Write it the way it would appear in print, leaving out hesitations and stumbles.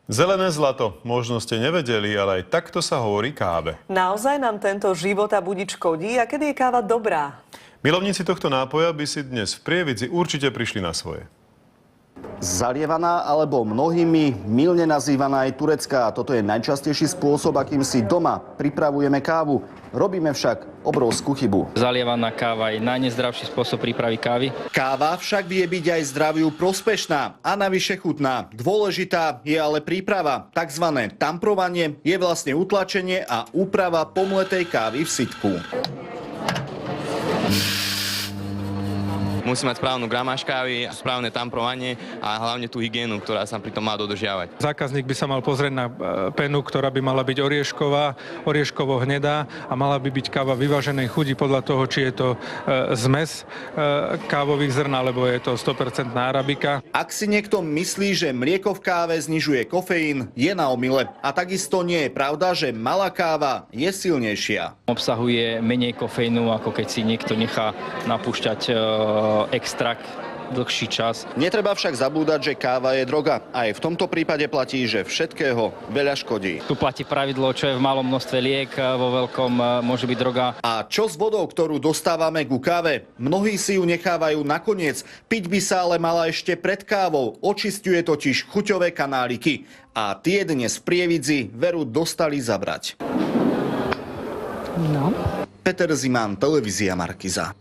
Zelené zlato. Možno ste nevedeli, ale aj takto sa hovorí káve. Naozaj nám tento život a budič škodí? A kedy je káva dobrá? Milovníci tohto nápoja by si dnes v Prievidzi určite prišli na svoje. Zalievaná alebo mnohými mylne nazývaná aj turecká. Toto je najčastejší spôsob, akým si doma pripravujeme kávu. Robíme však obrovskú chybu. Zalievaná káva je najnezdravší spôsob prípravy kávy. Káva však vie byť aj zdraviu prospešná a navyše chutná. Dôležitá je ale príprava. Takzvané tamprovanie je vlastne utlačenie a úprava pomletej kávy v sitku. Musí mať správnu gramáž kávy, správne tamprovanie a hlavne tú hygienu, ktorá sa pri tom má dodržiavať. Zákazník by sa mal pozrieť na penu, ktorá by mala byť oriešková, orieškovo-hnedá a mala by byť káva vyváženej chuti podľa toho, či je to zmes kávových zrn, alebo je to 100% arabika. Ak si niekto myslí, že mlieko v káve znižuje kofeín, je na omyle. A takisto nie je pravda, že malá káva je silnejšia. Obsahuje menej kofeínu, ako keď si niekto nechá napúšťať extrakt dlhší čas. Netreba však zabúdať, že káva je droga. Aj v tomto prípade platí, že všetkého veľa škodí. Tu platí pravidlo, čo je v malom množstve liek, vo veľkom môže byť droga. A čo s vodou, ktorú dostávame ku káve? Mnohí si ju nechávajú nakoniec. Piť by sa ale mala ešte pred kávou. Očisťuje totiž chuťové kanáliky. A tie dnes v Prievidzi veru dostali zabrať. No. Peter Ziman, televízia Markiza.